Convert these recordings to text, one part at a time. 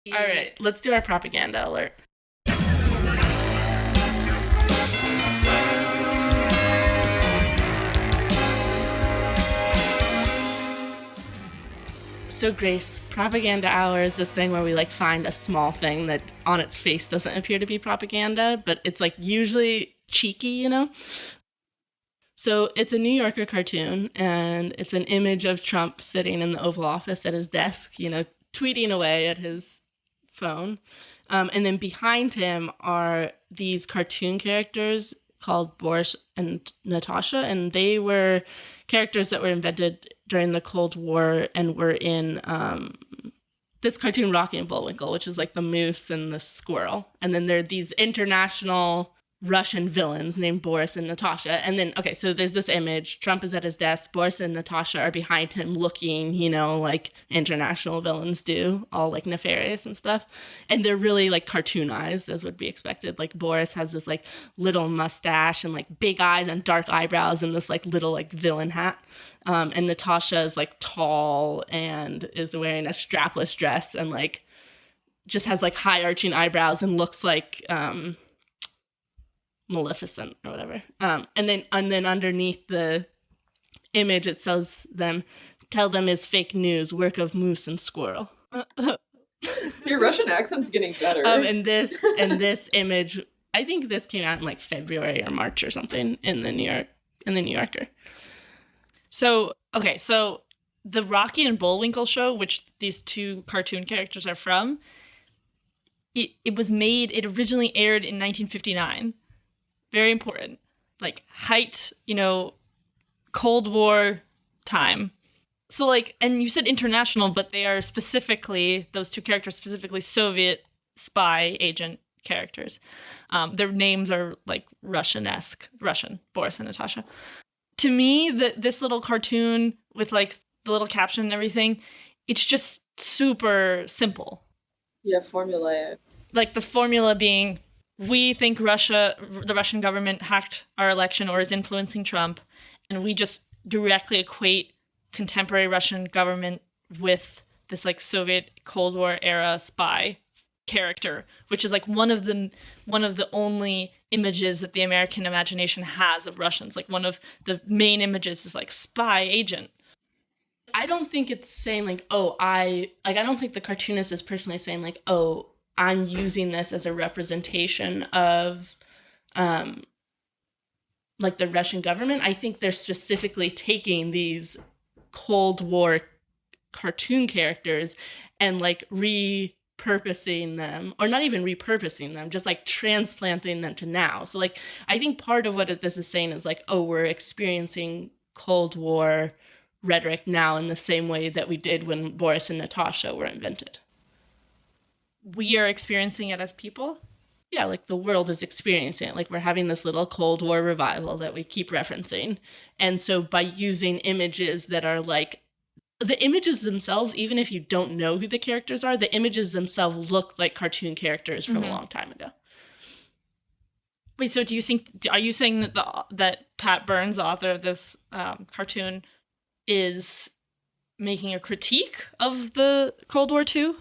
All right, let's do our propaganda alert. So Grace, propaganda hour is this thing where we like find a small thing that on its face doesn't appear to be propaganda, but it's like usually cheeky, you know? So it's a New Yorker cartoon, and it's an image of Trump sitting in the Oval Office at his desk, you know, tweeting away at his phone. And then behind him are these cartoon characters called Boris and Natasha, and they were characters that were invented during the Cold War and were in this cartoon Rocky and Bullwinkle, which is like the moose and the squirrel. And then there are these international Russian villains named Boris and Natasha. And then, okay, so there's this image. Trump is at his desk. Boris and Natasha are behind him looking, you know, like international villains do, all like nefarious and stuff. And they're really like cartoonized, as would be expected. Like Boris has this like little mustache and like big eyes and dark eyebrows and this like little like villain hat. And Natasha is like tall and is wearing a strapless dress and like just has like high arching eyebrows and looks like Maleficent or whatever. And then underneath the image it says them, tell them is fake news, work of moose and squirrel. Your Russian accent's getting better. And this image, I think this came out in like February or March or something in the New Yorker. So the Rocky and Bullwinkle show, which these two cartoon characters are from, it originally aired in 1959. Very important. Like height, you know, Cold War time. So like, and you said international, but they are specifically, those two characters specifically Soviet spy agent characters. Their names are like Russian-esque, Boris and Natasha. To me, this little cartoon with like the little caption and everything, it's just super simple. Yeah, formulaic. Like the formula being, we think the Russian government hacked our election or is influencing Trump, and we just directly equate contemporary Russian government with this like Soviet Cold War era spy character, which is like one of the only images that the American imagination has of Russians. Like one of the main images is like spy agent. I don't think it's saying like, I don't think the cartoonist is personally saying like, oh, I'm using this as a representation of like the Russian government. I think they're specifically taking these Cold War cartoon characters and like repurposing them, or not even repurposing them, just like transplanting them to now. So like, I think part of what this is saying is like, oh, we're experiencing Cold War rhetoric now in the same way that we did when Boris and Natasha were invented. We are experiencing it as people? Yeah, like the world is experiencing it. Like we're having this little Cold War revival that we keep referencing. And so by using images that are like, the images themselves, even if you don't know who the characters are, the images themselves look like cartoon characters from a long time ago. Wait, so are you saying that Pat Burns, the author of this cartoon, is making a critique of the Cold War II?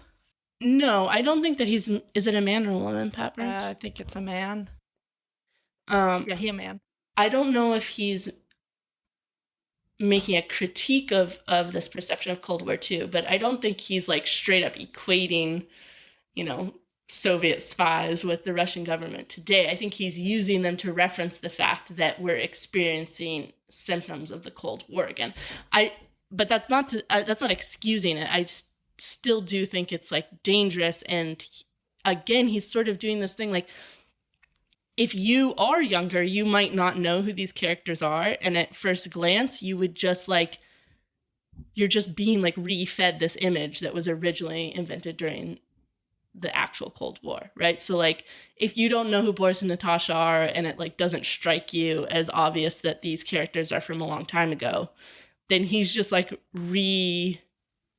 No, I don't think that is it a man or a woman, Pat Burns? I think it's a man. Yeah, he's a man. I don't know if he's making a critique of this perception of Cold War II, but I don't think he's like straight up equating, you know, Soviet spies with the Russian government today. I think he's using them to reference the fact that we're experiencing symptoms of the Cold War again. But that's not excusing it. I still do think it's like dangerous. And again, he's sort of doing this thing like, if you are younger, you might not know who these characters are, and at first glance you would just like, you're just being like re-fed this image that was originally invented during the actual Cold War, right? So like, if you don't know who Boris and Natasha are and it like doesn't strike you as obvious that these characters are from a long time ago, then he's just like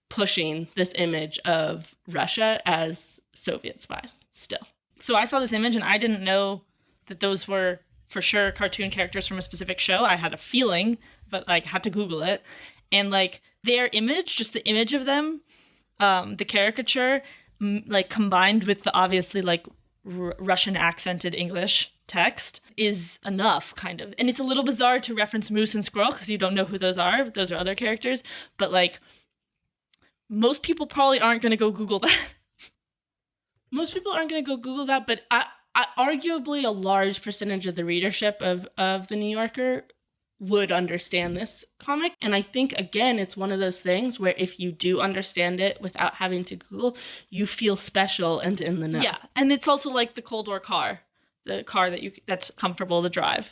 pushing this image of Russia as Soviet spies still. So I saw this image and I didn't know that those were for sure cartoon characters from a specific show. I had a feeling, but like had to Google it. And like their image, just the image of them, the caricature, like combined with the obviously like Russian accented English text is enough, kind of. And it's a little bizarre to reference Moose and Squirrel because you don't know who those are. Those are other characters. But like, most people probably aren't going to go Google that. Most people aren't going to go Google that, but I arguably a large percentage of the readership of The New Yorker would understand this comic. And I think, again, it's one of those things where if you do understand it without having to Google, you feel special and in the know. Yeah, and it's also like the Cold War car, the car that's comfortable to drive.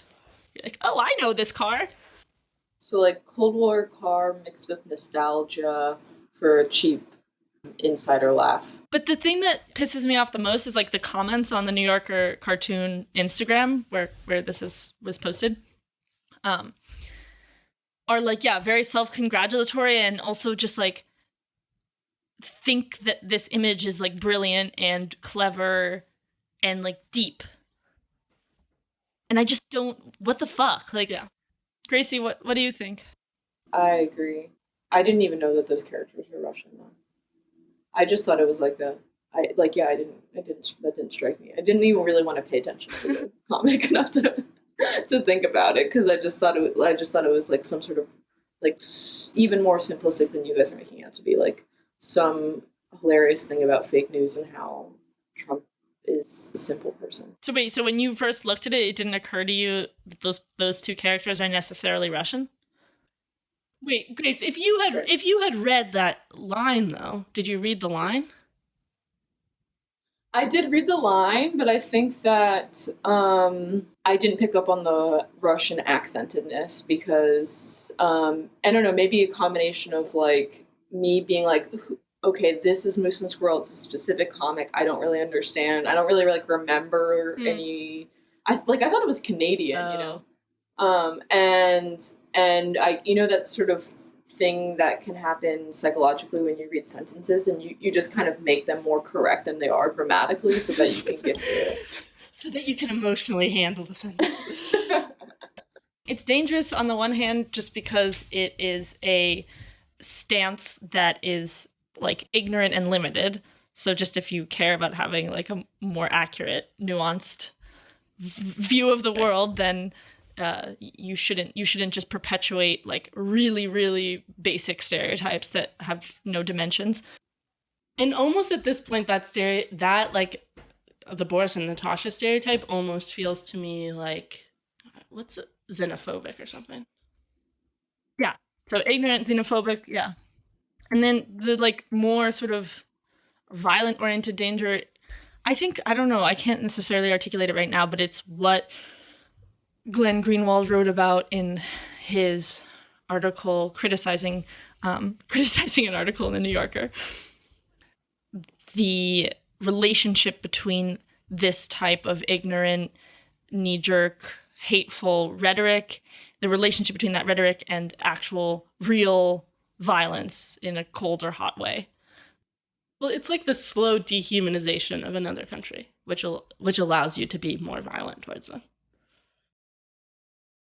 You're like, oh, I know this car. So like Cold War car mixed with nostalgia for a cheap insider laugh. But the thing that pisses me off the most is like the comments on the New Yorker cartoon Instagram where this was posted. Are like, yeah, very self-congratulatory and also just like think that this image is like brilliant and clever and like deep. And I just don't, what the fuck? Like, yeah. Gracie, what do you think? I agree. I didn't even know that those characters were Russian though. I just thought it was like that didn't strike me. I didn't even really want to pay attention to the comic enough to think about it because I just thought it was like some sort of like even more simplistic than you guys are making out to be, like some hilarious thing about fake news and how Trump is a simple person. So wait, so when you first looked at it, it didn't occur to you that those two characters are necessarily Russian? Wait, Grace, if you had read that line though, did you read the line? I did read the line, but I think that I didn't pick up on the Russian accentedness because, I don't know, maybe a combination of like me being like, okay, this is Moose and Squirrel. It's a specific comic. I don't really understand. I don't really like remember any. I thought it was Canadian, you know, and I, you know, that sort of thing that can happen psychologically when you read sentences and you just kind of make them more correct than they are grammatically so that you can get through it. So that you can emotionally handle the sentence. It's dangerous on the one hand just because it is a stance that is like ignorant and limited. So just if you care about having like a more accurate, nuanced view of the world, then you shouldn't just perpetuate like really, really basic stereotypes that have no dimensions. And almost at this point, that like the Boris and Natasha stereotype almost feels to me like what's it? Xenophobic or something. Yeah. So ignorant, xenophobic, yeah. And then the like more sort of violent oriented danger, I think, I don't know, I can't necessarily articulate it right now, but it's what Glenn Greenwald wrote about in his article criticizing an article in the New Yorker. The relationship between this type of ignorant, knee-jerk, hateful rhetoric, the relationship between that rhetoric and actual real violence in a cold or hot way. Well, it's like the slow dehumanization of another country, which allows you to be more violent towards them.